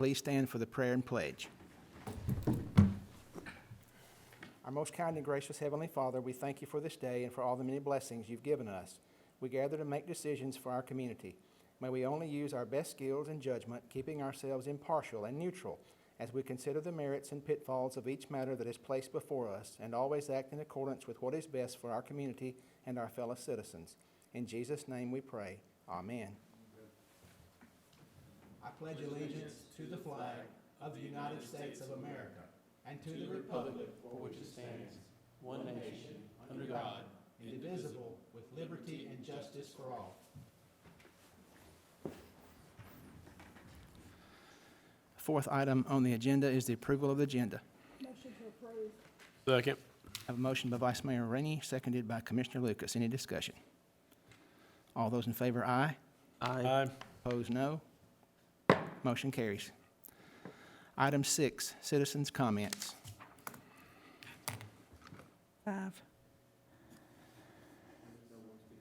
Please stand for the prayer and pledge. Our most kind and gracious Heavenly Father, we thank you for this day and for all the many blessings you've given us. We gather to make decisions for our community. May we only use our best skills and judgment, keeping ourselves impartial and neutral as we consider the merits and pitfalls of each matter that is placed before us, and always act in accordance with what is best for our community and our fellow citizens. In Jesus' name we pray. Amen. I pledge allegiance to the flag of the United States of America and to the republic for which it stands, one nation, under God, indivisible, with liberty and justice for all. Fourth item on the agenda is the approval of the agenda. Motion to approve. Second. I have a motion by Vice Mayor Rainey, seconded by Commissioner Lucas. Any discussion? All those in favor, aye. Aye. Opposed, no. Motion carries. Item 6, citizens' comments. 5.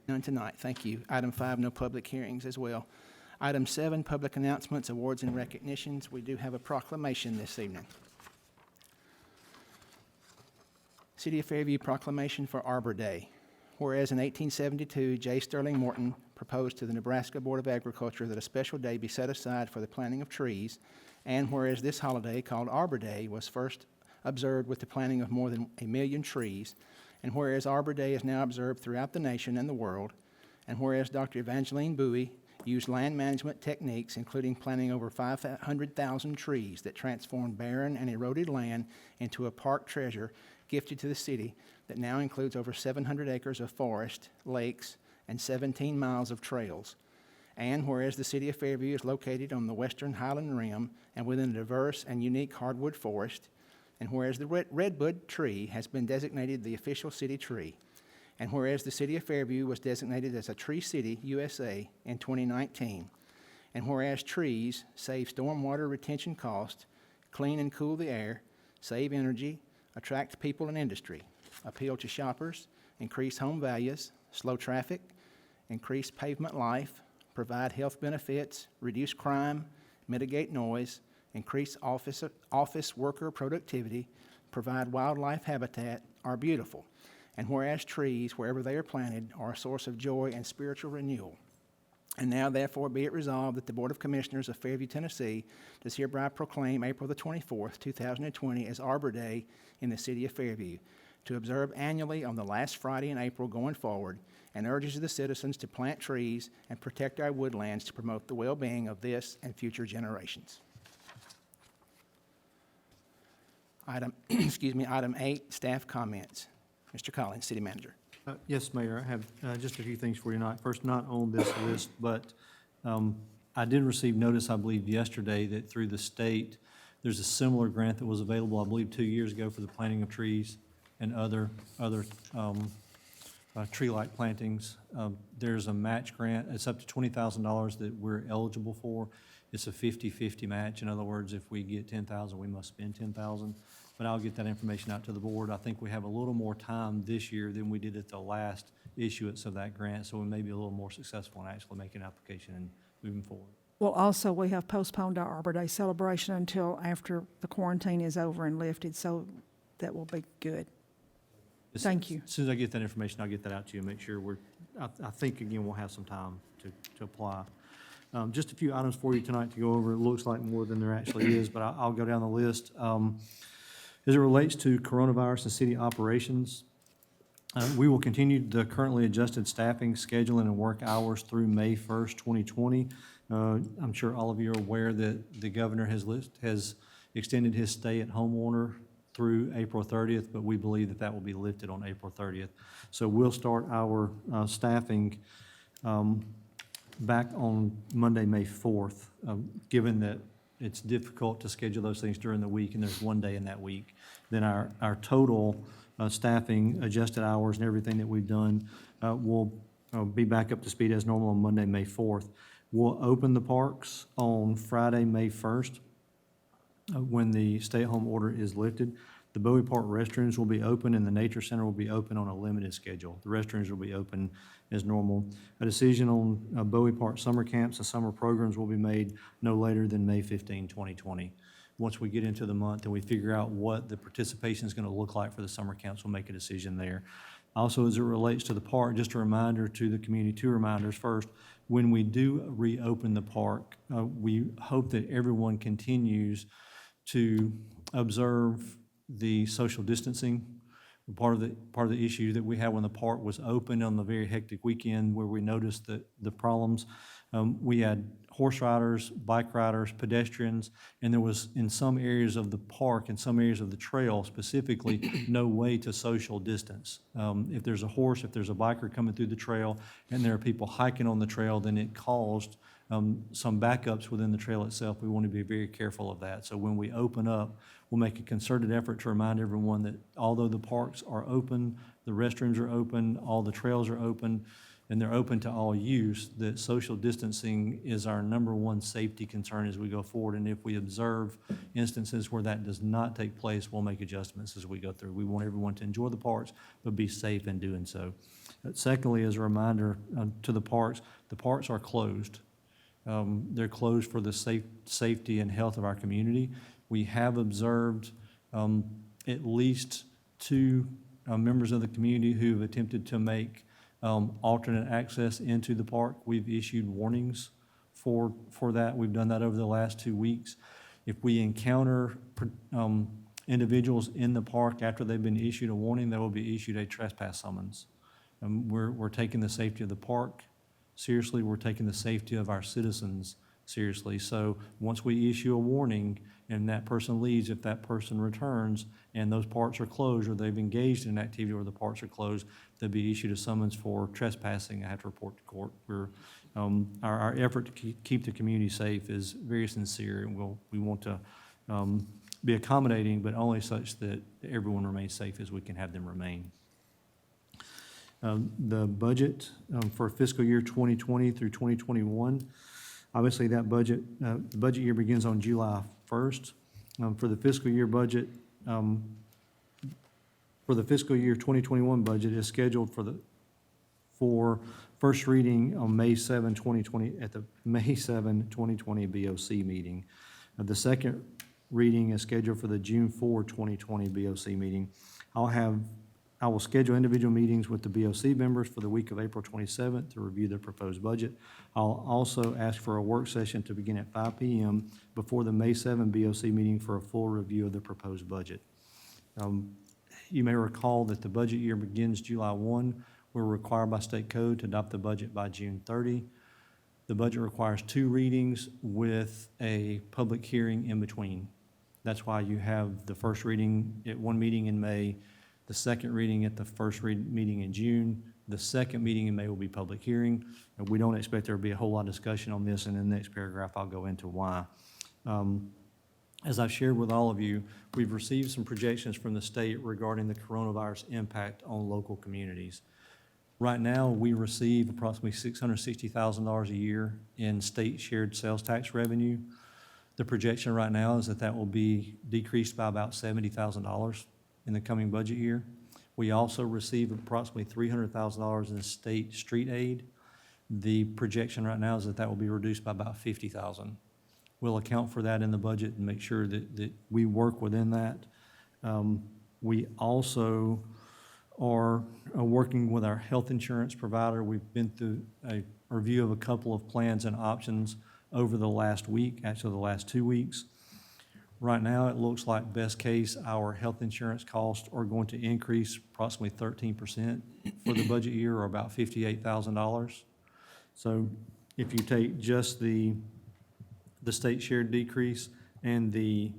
None tonight, thank you. Item 5, no public hearings as well. Item 7, public announcements, awards, and recognitions. We do have a proclamation this evening. City of Fairview proclamation for Arbor Day. Whereas in 1872, J. Sterling Morton proposed to the Nebraska Board of Agriculture that a special day be set aside for the planting of trees, and whereas this holiday, called Arbor Day, was first observed with the planting of more than 1 million trees, and whereas Arbor Day is now observed throughout the nation and the world, and whereas Dr. Evangeline Bowie used land management techniques, including planting over 500,000 trees that transformed barren and eroded land into a park treasure gifted to the city that now includes over 700 acres of forest, lakes, and 17 miles of trails. And whereas the city of Fairview is located on the western Highland Rim and within a diverse and unique hardwood forest, and whereas the redwood tree has been designated the official city tree, and whereas the city of Fairview was designated as a Tree City, USA in 2019, and whereas trees save stormwater retention costs, clean and cool the air, save energy, attract people and industry, appeal to shoppers, increase home values, slow traffic, increase pavement life, provide health benefits, reduce crime, mitigate noise, increase office worker productivity, provide wildlife habitat, are beautiful. And whereas trees, wherever they are planted, are a source of joy and spiritual renewal. And now, therefore, be it resolved that the Board of Commissioners of Fairview, Tennessee, does hereby proclaim April the 24th, 2020 as Arbor Day in the city of Fairview, to observe annually on the last Friday in April going forward, and urges the citizens to plant trees and protect our woodlands to promote the well-being of this and future generations. Item 8, staff comments. Mr. Collins, City Manager. Yes, Mayor, I have just a few things for you tonight. First, not on this list, but I did receive notice, I believe, yesterday that through the state, there's a similar grant that was available, I believe, 2 years ago for the planting of trees and other tree-like plantings. There's a match grant. It's up to $20,000 that we're eligible for. It's a 50-50 match. In other words, if we get $10,000, we must spend $10,000. But I'll get that information out to the board. I think we have a little more time this year than we did at the last issuance of that grant, so we may be a little more successful in actually making an application and moving forward. Well, also, we have postponed our Arbor Day celebration until after the quarantine is over and lifted, so that will be good. Thank you. As soon as I get that information, I'll get that out to you and make sure I think, again, we'll have some time to apply. Just a few items for you tonight to go over. It looks like more than there actually is, but I'll go down the list. As it relates to coronavirus and city operations, we will continue the currently adjusted staffing, scheduling, and work hours through May 1st, 2020. I'm sure all of you are aware that the governor has extended his stay-at-home order through April 30th, but we believe that will be lifted on April 30th. So we'll start our staffing back on Monday, May 4th, given that it's difficult to schedule those things during the week, and there's one day in that week. Then our total staffing, adjusted hours, and everything that we've done will be back up to speed as normal on Monday, May 4th. We'll open the parks on Friday, May 1st, when the stay-at-home order is lifted. The Bowie Park restrooms will be open and the Nature Center will be open on a limited schedule. The restrooms will be open as normal. A decision on Bowie Park summer camps and summer programs will be made no later than May 15, 2020. Once we get into the month and we figure out what the participation is going to look like for the summer camps, we'll make a decision there. Also, as it relates to the park, just a reminder to the community, two reminders. First, when we do reopen the park, we hope that everyone continues to observe the social distancing. Part of the issue that we had when the park was open on the very hectic weekend where we noticed the problems, we had horse riders, bike riders, pedestrians, and there was in some areas of the park and some areas of the trail specifically no way to social distance. If there's a horse, if there's a biker coming through the trail and there are people hiking on the trail, then it caused some backups within the trail itself. We want to be very careful of that. So when we open up, we'll make a concerted effort to remind everyone that although the parks are open, the restrooms are open, all the trails are open, and they're open to all use, that social distancing is our number one safety concern as we go forward. And if we observe instances where that does not take place, we'll make adjustments as we go through. We want everyone to enjoy the parks, but be safe in doing so. Secondly, as a reminder to the parks are closed. They're closed for the safety and health of our community. We have observed at least two members of the community who have attempted to make alternate access into the park. We've issued warnings for that. We've done that over the last 2 weeks. If we encounter individuals in the park after they've been issued a warning, they will be issued a trespass summons. We're taking the safety of the park seriously. We're taking the safety of our citizens seriously. So once we issue a warning and that person leaves, if that person returns and those parks are closed or they've engaged in an activity where the parks are closed, they'll be issued a summons for trespassing. I have to report to court. Our effort to keep the community safe is very sincere, and we want to be accommodating, but only such that everyone remains safe as we can have them remain. The budget for fiscal year 2020 through 2021, obviously that budget, the budget year begins on July 1st. For the fiscal year budget, for the fiscal year 2021 budget is scheduled for first reading on May 7, 2020, at the May 7, 2020 BOC meeting. The second reading is scheduled for the June 4, 2020 BOC meeting. I will schedule individual meetings with the BOC members for the week of April 27th to review their proposed budget. I'll also ask for a work session to begin at 5 p.m. before the May 7 BOC meeting for a full review of the proposed budget. You may recall that the budget year begins July 1. We're required by state code to adopt the budget by June 30. The budget requires 2 readings with a public hearing in between. That's why you have the first reading at one meeting in May, the second reading at the first meeting in June. The second meeting in May will be public hearing. And we don't expect there to be a whole lot of discussion on this, and in the next paragraph, I'll go into why. As I've shared with all of you, we've received some projections from the state regarding the coronavirus impact on local communities. Right now, we receive approximately $660,000 a year in state shared sales tax revenue. The projection right now is that will be decreased by about $70,000 in the coming budget year. We also receive approximately $300,000 in state street aid. The projection right now is that will be reduced by about $50,000. We'll account for that in the budget and make sure that we work within that. We also are working with our health insurance provider. We've been through a review of a couple of plans and options over the last week, actually the last 2 weeks. Right now, it looks like best case, our health insurance costs are going to increase approximately 13% for the budget year, or about $58,000. So if you take just the state shared decrease and the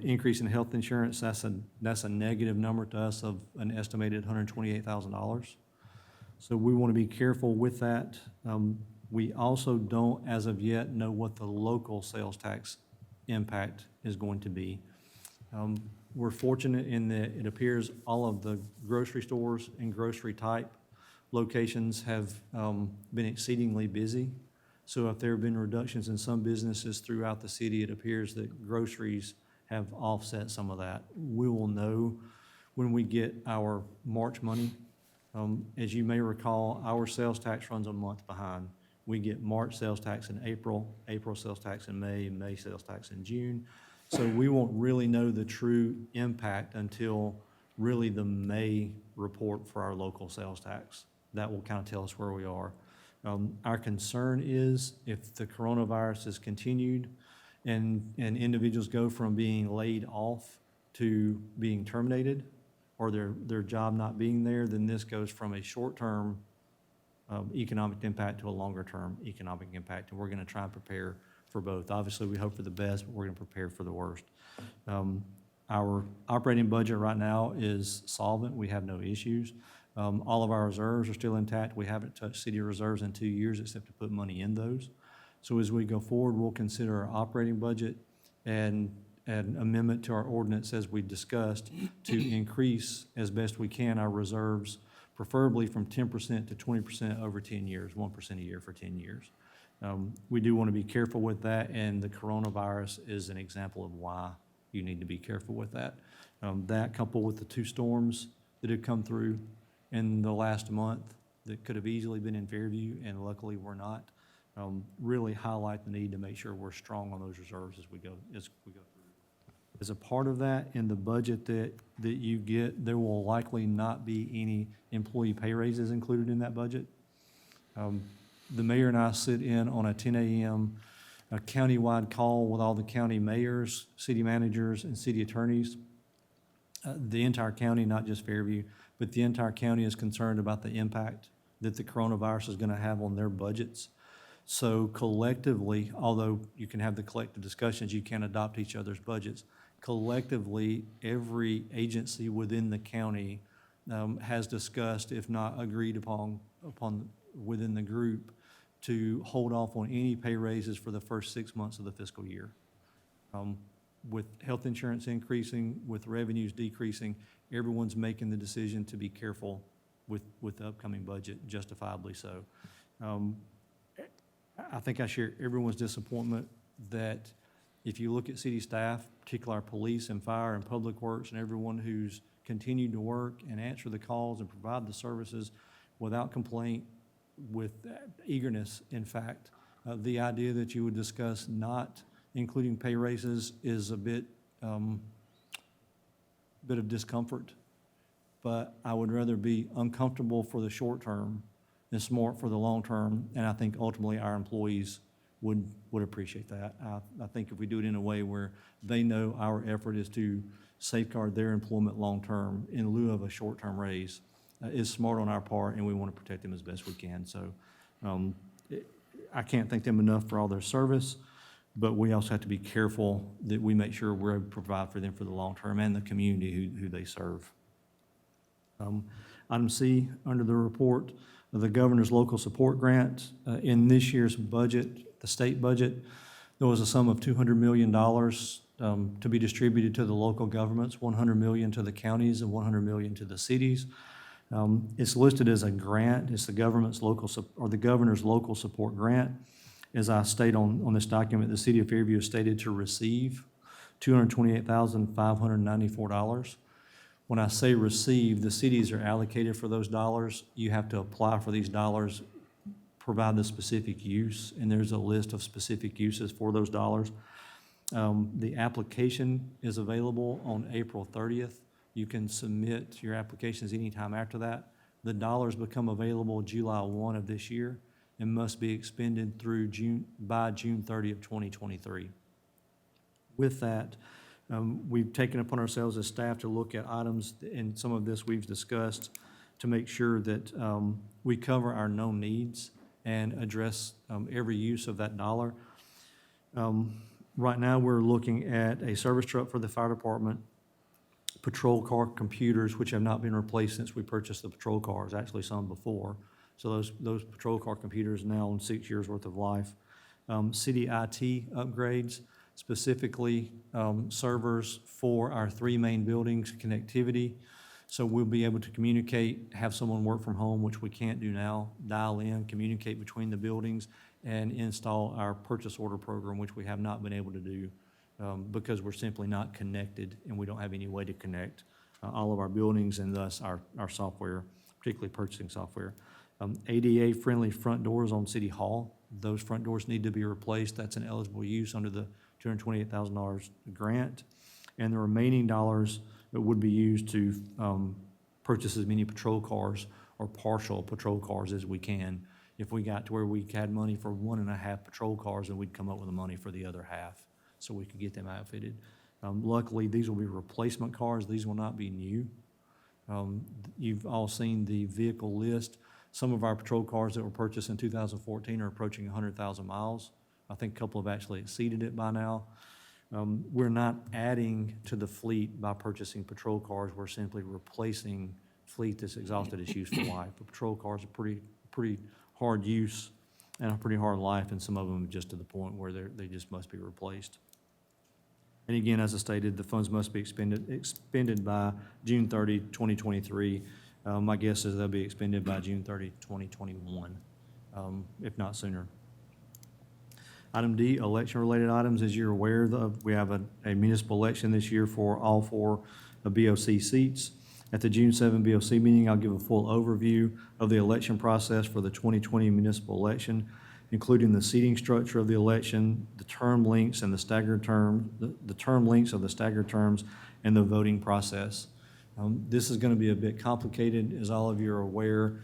increase in health insurance, that's a negative number to us of an estimated $128,000. So we want to be careful with that. We also don't, as of yet, know what the local sales tax impact is going to be. We're fortunate in that it appears all of the grocery stores and grocery type locations have been exceedingly busy. So if there have been reductions in some businesses throughout the city, it appears that groceries have offset some of that. We will know when we get our March money. As you may recall, our sales tax runs a month behind. We get March sales tax in April, April sales tax in May, May sales tax in June. So we won't really know the true impact until really the May report for our local sales tax. That will kind of tell us where we are. Our concern is if the coronavirus is continued and individuals go from being laid off to being terminated or their job not being there, then this goes from a short-term economic impact to a longer-term economic impact, and we're going to try and prepare for both. Obviously, we hope for the best, but we're going to prepare for the worst. Our operating budget right now is solvent. We have no issues. All of our reserves are still intact. We haven't touched city reserves in 2 years except to put money in those. So as we go forward, we'll consider our operating budget and an amendment to our ordinance, as we discussed, to increase as best we can our reserves, preferably from 10% to 20% over 10 years, 1% a year for 10 years. We do want to be careful with that, and the coronavirus is an example of why you need to be careful with that. That coupled with the 2 storms that have come through in the last month that could have easily been in Fairview, and luckily we're not, really highlight the need to make sure we're strong on those reserves as we go through. As a part of that, in the budget that you get, there will likely not be any employee pay raises included in that budget. The mayor and I sit in on a 10 a.m. a countywide call with all the county mayors, city managers, and city attorneys. The entire county, not just Fairview, but the entire county is concerned about the impact that the coronavirus is going to have on their budgets. So collectively, although you can have the collective discussions, you can't adopt each other's budgets. Collectively, every agency within the county has discussed, if not agreed upon within the group, to hold off on any pay raises for the first 6 months of the fiscal year. With health insurance increasing, with revenues decreasing, everyone's making the decision to be careful with the upcoming budget, justifiably so. I think I share everyone's disappointment that if you look at city staff, particularly our police and fire and public works and everyone who's continued to work and answer the calls and provide the services without complaint, with eagerness, in fact, the idea that you would discuss not including pay raises is a bit of discomfort. But I would rather be uncomfortable for the short term than smart for the long term, and I think ultimately our employees would appreciate that. I think if we do it in a way where they know our effort is to safeguard their employment long term in lieu of a short-term raise, is smart on our part, and we want to protect them as best we can. So I can't thank them enough for all their service, but we also have to be careful that we make sure we're able to provide for them for the long term and the community who they serve. Item C, under the report, the governor's local support grant. In this year's budget, the state budget, there was a sum of $200 million to be distributed to the local governments, $100 million to the counties and $100 million to the cities. It's listed as a grant. It's the governor's local support grant. As I state on this document, the city of Fairview is stated to receive $228,594. When I say receive, the cities are allocated for those dollars. You have to apply for these dollars, provide the specific use, and there's a list of specific uses for those dollars. The application is available on April 30th. You can submit your applications anytime after that. The dollars become available July 1 of this year and must be expended by June 30 of 2023. With that, we've taken upon ourselves as staff to look at items, and some of this we've discussed, to make sure that we cover our known needs and address every use of that dollar. Right now, we're looking at a service truck for the fire department, patrol car computers, which have not been replaced since we purchased the patrol cars, actually some before. So those patrol car computers now on 6 years' worth of life. City IT upgrades, specifically servers for our 3 main buildings, connectivity. So we'll be able to communicate, have someone work from home, which we can't do now, dial in, communicate between the buildings, and install our purchase order program, which we have not been able to do because we're simply not connected and we don't have any way to connect all of our buildings and thus our software, particularly purchasing software. ADA-friendly front doors on City Hall, those front doors need to be replaced. That's an eligible use under the $228,000 grant. And the remaining dollars that would be used to purchase as many patrol cars or partial patrol cars as we can. If we got to where we had money for 1.5 patrol cars, then we'd come up with the money for the other half, so we could get them outfitted. Luckily, these will be replacement cars. These will not be new. You've all seen the vehicle list. Some of our patrol cars that were purchased in 2014 are approaching 100,000 miles. I think a couple have actually exceeded it by now. We're not adding to the fleet by purchasing patrol cars. We're simply replacing fleet that's exhausted its useful life. But patrol cars are pretty hard use and a pretty hard life, and some of them just to the point where they just must be replaced. And again, as I stated, the funds must be expended by June 30, 2023. My guess is they'll be expended by June 30, 2021, if not sooner. Item D, election-related items. As you're aware of, we have a municipal election this year for all 4 BOC seats. At the June 7 BOC meeting, I'll give a full overview of the election process for the 2020 municipal election, including the seating structure of the election, the term lengths and the staggered term, the term lengths of the staggered terms, and the voting process. This is going to be a bit complicated, as all of you are aware.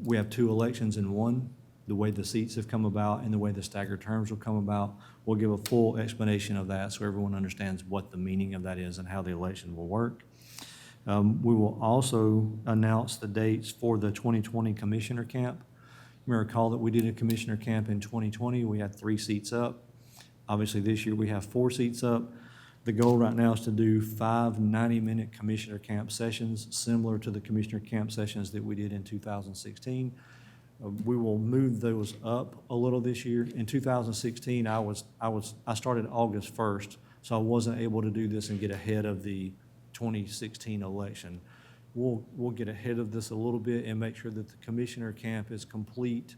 We have 2 elections in one. The way the seats have come about and the way the staggered terms will come about. We'll give a full explanation of that so everyone understands what the meaning of that is and how the election will work. We will also announce the dates for the 2020 Commissioner Camp. You may recall that we did a Commissioner Camp in 2020. We had 3 seats up. Obviously, this year we have 4 seats up. The goal right now is to do 5 90-minute Commissioner Camp sessions, similar to the Commissioner Camp sessions that we did in 2016. We will move those up a little this year. In 2016, I started August 1st, so I wasn't able to do this and get ahead of the 2016 election. We'll get ahead of this a little bit and make sure that the Commissioner Camp is complete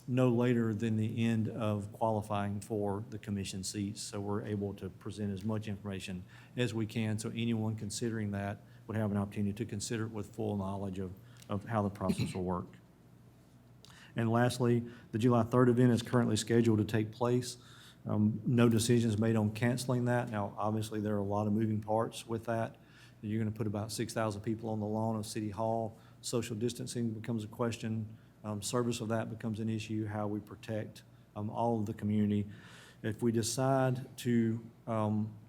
no later than the end of qualifying for the commission seats, so we're able to present as much information as we can, so anyone considering that would have an opportunity to consider it with full knowledge of how the process will work. And lastly, the July 3rd event is currently scheduled to take place. No decisions made on canceling that. Now, obviously, there are a lot of moving parts with that. You're going to put about 6,000 people on the lawn of City Hall. Social distancing becomes a question. Service of that becomes an issue, how we protect all of the community. If we decide to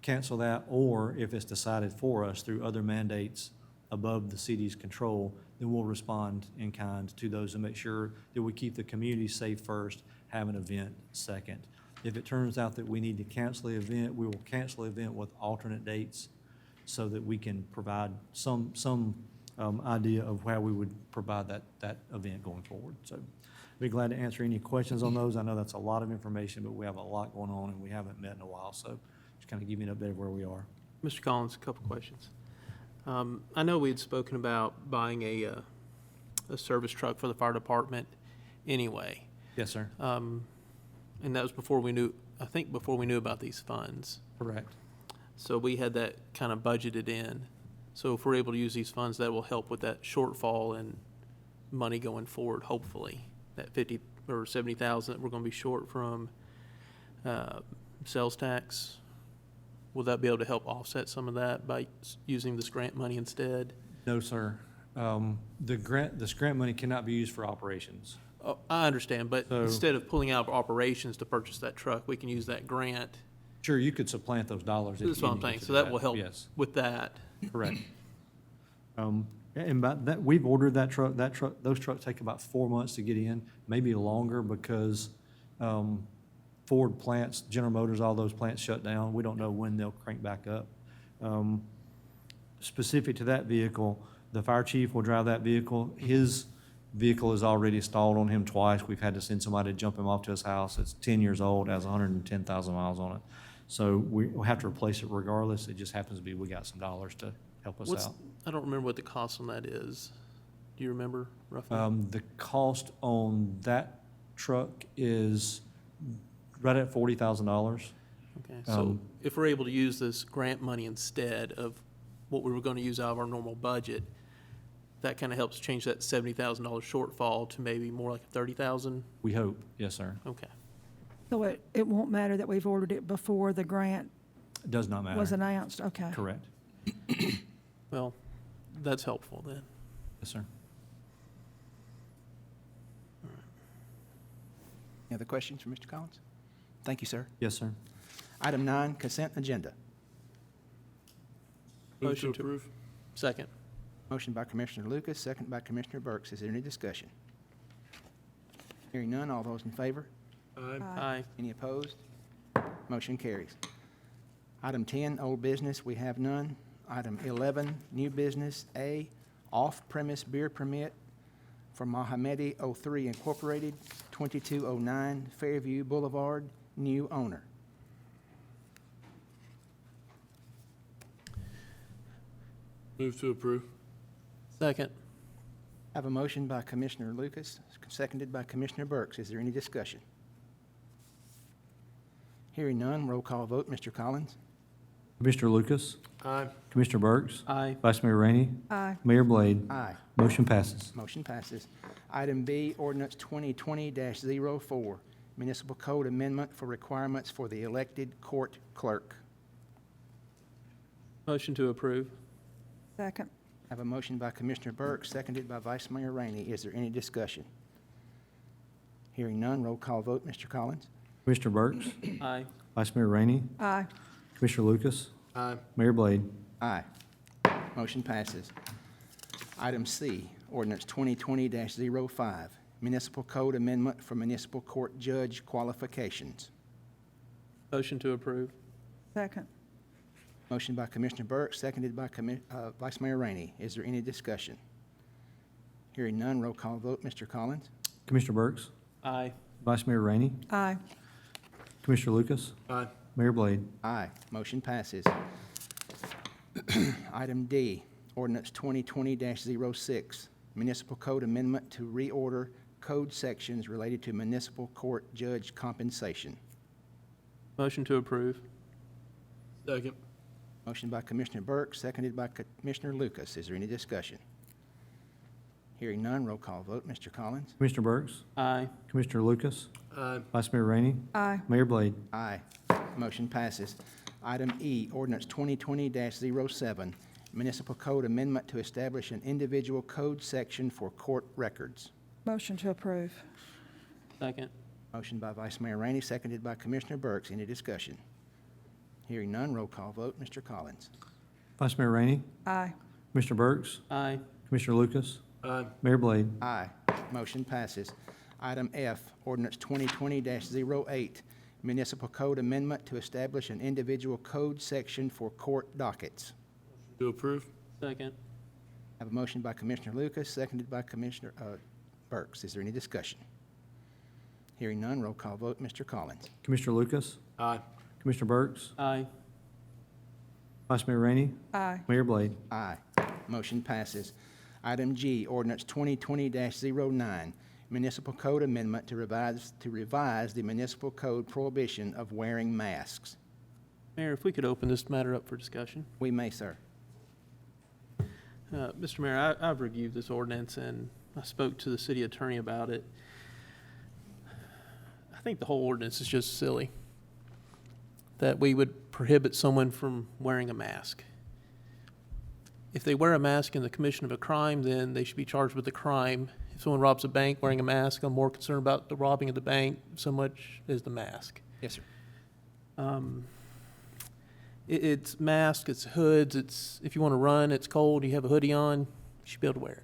cancel that, or if it's decided for us through other mandates above the city's control, then we'll respond in kind to those and make sure that we keep the community safe first, have an event second. If it turns out that we need to cancel the event, we will cancel the event with alternate dates so that we can provide some idea of how we would provide that event going forward. So I'd be glad to answer any questions on those. I know that's a lot of information, but we have a lot going on and we haven't met in a while, so just kind of give you an update of where we are. Mr. Collins, a couple questions. I know we had spoken about buying a service truck for the fire department anyway. Yes, sir. And that was before we knew, I think before we knew about these funds. Correct. So we had that kind of budgeted in. So if we're able to use these funds, that will help with that shortfall in money going forward, hopefully. That 50 or 70,000 that we're going to be short from sales tax. Will that be able to help offset some of that by using this grant money instead? No, sir. This grant money cannot be used for operations. Oh, I understand, but So- instead of pulling out of operations to purchase that truck, we can use that grant. Sure, you could supplant those dollars. if That's you what I'm needed saying, to so do that will help Yes, with that. correct. And by that, we've ordered that truck. Those trucks take about 4 months to get in, maybe longer because Ford plants, General Motors, all those plants shut down. We don't know when they'll crank back up. Specific to that vehicle, the fire chief will drive that vehicle. His vehicle is already stalled on him twice. We've had to send somebody to jump him off to his house. It's 10 years old, has 110,000 miles on it. So we'll have to replace it regardless. It just happens to be we got some dollars to help us out. I don't remember what the cost on that is. Do you remember roughly? The cost on that truck is right at $40,000. Okay, so Um, if we're able to use this grant money instead of what we were gonna use out of our normal budget, that kind of helps change that $70,000 shortfall to maybe more like 30,000? We hope, yes, sir. Okay. So it won't matter that we've ordered it before the grant It does not matter. was announced? Okay. Correct. Well, that's helpful then. Yes, sir. Any other questions for Mr. Collins? Thank you, sir. Yes, sir. Item 9, consent agenda. Motion to approve. Second. Motion by Commissioner Lucas, second by Commissioner Burks. Is there any discussion? Hearing none, all those in favor? Aye. Any opposed? Motion carries. Item 10, old business, we have none. Item 11, new business. A, off-premise beer permit for Mohammedi 03 Incorporated, 2209 Fairview Boulevard, new owner. Move to approve. Second. Have a motion by Commissioner Lucas, seconded by Commissioner Burks. Is there any discussion? Hearing none, roll call vote. Mr. Collins? Commissioner Lucas, Aye. Commissioner Burks, Aye. Vice Mayor Rainey, Aye. Mayor Blade. Aye. Motion passes. Motion passes. Item B, ordinance 2020-04, municipal code amendment for requirements for the elected court clerk. Motion to approve. Second. Have a motion by Commissioner Burke, seconded by Vice Mayor Rainey. Is there any discussion? Hearing none, roll call vote. Mr. Collins? Commissioner Burks, Aye. Vice Mayor Rainey, Aye. Commissioner Lucas, Aye. Mayor Blade. Aye. Motion passes. Item C, ordinance 2020-05, municipal code amendment for municipal court judge qualifications. Motion to approve. Second. Motion by Commissioner Burke, seconded by Vice Mayor Rainey. Is there any discussion? Hearing none, roll call vote. Mr. Collins? Commissioner Burks, Aye. Vice Mayor Rainey, Aye. Commissioner Lucas, Aye. Mayor Blade. Aye. Motion passes. Item D, ordinance 2020-06, municipal code amendment to reorder code sections related to municipal court judge compensation. Motion to approve. Second. Motion by Commissioner Burke, seconded by Commissioner Lucas. Is there any discussion? Hearing none, roll call vote. Mr. Collins? Commissioner Burks, Aye. Commissioner Lucas, Aye. Vice Mayor Rainey, Aye. Mayor Blade. Aye. Motion passes. Item E, ordinance 2020-07, municipal code amendment to establish an individual code section for court records. Motion to approve. Second. Motion by Vice Mayor Rainey, seconded by Commissioner Burks. Any discussion? Hearing none, roll call vote. Mr. Collins? Vice Mayor Rainey, Aye. Commissioner Burks, Aye. Commissioner Lucas, Aye. Mayor Blade. Aye. Motion passes. Item F, ordinance 2020-08, municipal code amendment to establish an individual code section for court dockets. To approve. Second. Have a motion by Commissioner Lucas, seconded by Commissioner Burks. Is there any discussion? Hearing none, roll call vote. Mr. Collins? Commissioner Lucas, Aye. Commissioner Burks, Aye. Vice Mayor Rainey, Aye. Mayor Blade. Aye. Motion passes. Item G, ordinance 2020-09, municipal code amendment to revise the municipal code prohibition of wearing masks. Mayor, if we could open this matter up for discussion. We may, sir. Mr. Mayor, I've reviewed this ordinance and I spoke to the city attorney about it. I think the whole ordinance is just silly, that we would prohibit someone from wearing a mask. If they wear a mask in the commission of a crime, then they should be charged with the crime. If someone robs a bank wearing a mask, I'm more concerned about the robbing of the bank so much as the mask. Yes, sir. It's masks, it's hoods, it's, if you want to run, it's cold, you have a hoodie on, you should be able to wear it.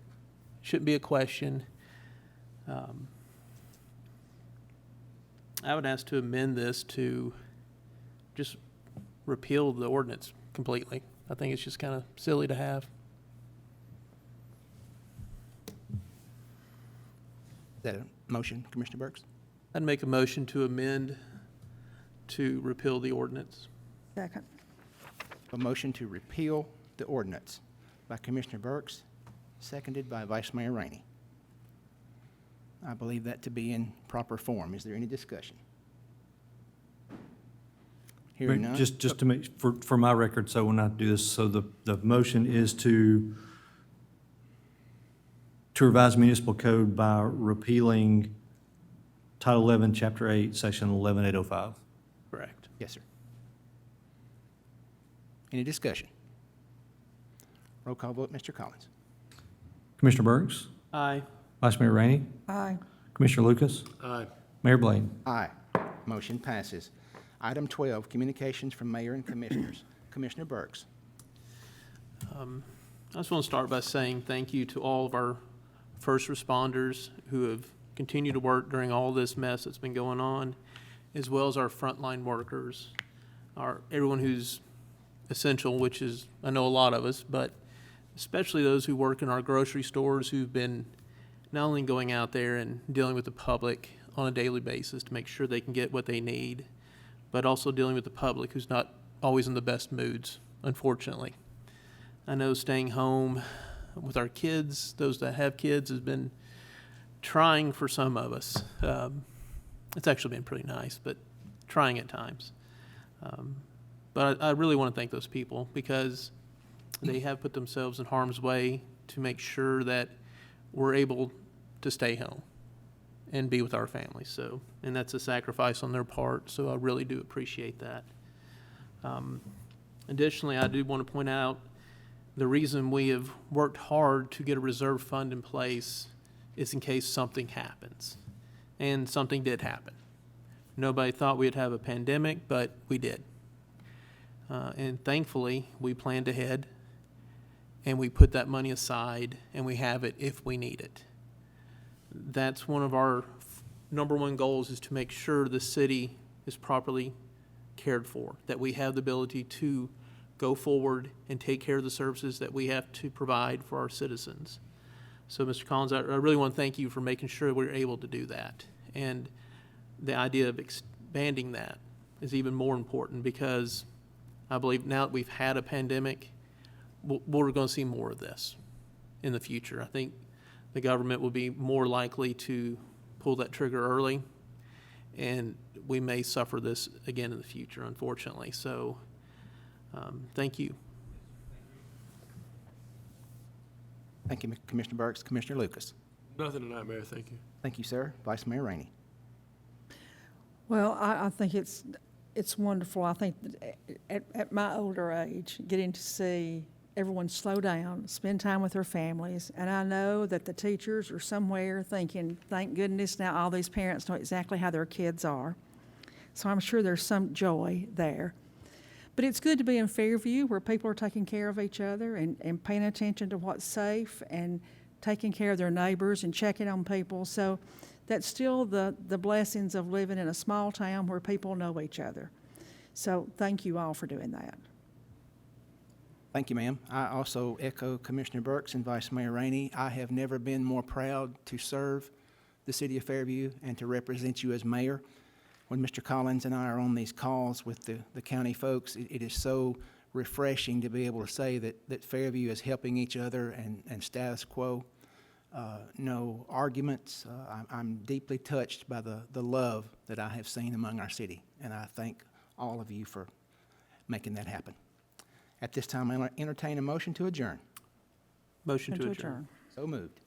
Shouldn't be a question. I would ask to amend this to just repeal the ordinance completely. I think it's just kind of silly to have. Is that a motion, Commissioner Burks? I'd make a motion to amend to repeal the ordinance. Second. A motion to repeal the ordinance by Commissioner Burks, seconded by Vice Mayor Rainey. I believe that to be in proper form. Is there any discussion? Hearing none. Just to make, for my record, so when I do this, so the motion is to revise municipal code by repealing Title 11, Chapter 8, Section 11805. Correct. Yes, sir. Any discussion? Roll call vote, Mr. Collins. Commissioner Burks, Aye. Vice Mayor Rainey, Aye. Commissioner Lucas, Aye. Mayor Blaine. Aye. Motion passes. Item 12, communications from mayor and commissioners. Commissioner Burks. I just want to start by saying thank you to all of our first responders who have continued to work during all this mess that's been going on, as well as our frontline workers, everyone who's essential, which is, I know a lot of us, but especially those who work in our grocery stores who've been not only going out there and dealing with the public on a daily basis to make sure they can get what they need, but also dealing with the public who's not always in the best moods, unfortunately. I know staying home with our kids, those that have kids, has been trying for some of us. It's actually been pretty nice, but trying at times. But I really want to thank those people because they have put themselves in harm's way to make sure that we're able to stay home and be with our families. So, and that's a sacrifice on their part, so I really do appreciate that. Additionally, I do want to point out the reason we have worked hard to get a reserve fund in place is in case something happens. And something did happen. Nobody thought we'd have a pandemic, but we did. And thankfully, we planned ahead and we put that money aside and we have it if we need it. That's one of our number one goals, is to make sure the city is properly cared for, that we have the ability to go forward and take care of the services that we have to provide for our citizens. So, Mr. Collins, I really want to thank you for making sure we're able to do that. And the idea of expanding that is even more important because I believe now that we've had a pandemic, we're going to see more of this in the future. I think the government will be more likely to pull that trigger early, and we may suffer this again in the future, unfortunately. So, thank you. Thank you, Commissioner Burks. Commissioner Lucas. Nothing tonight, Mayor, thank you. Thank you, sir. Vice Mayor Rainey. Well, I think it's wonderful. I think that at my older age, getting to see everyone slow down, spend time with their families, and I know that the teachers are somewhere thinking, thank goodness now all these parents know exactly how their kids are. So I'm sure there's some joy there. But it's good to be in Fairview where people are taking care of each other and paying attention to what's safe and taking care of their neighbors and checking on people. So that's still the blessings of living in a small town where people know each other. So thank you all for doing that. Thank you, ma'am. I also echo Commissioner Burks and Vice Mayor Rainey. I have never been more proud to serve the city of Fairview and to represent you as mayor. When Mr. Collins and I are on these calls with the county folks, it is so refreshing to be able to say that Fairview is helping each other and status quo. No arguments. I'm deeply touched by the love that I have seen among our city, and I thank all of you for making that happen. At this time, I'll entertain a motion to adjourn. Motion to adjourn. So moved.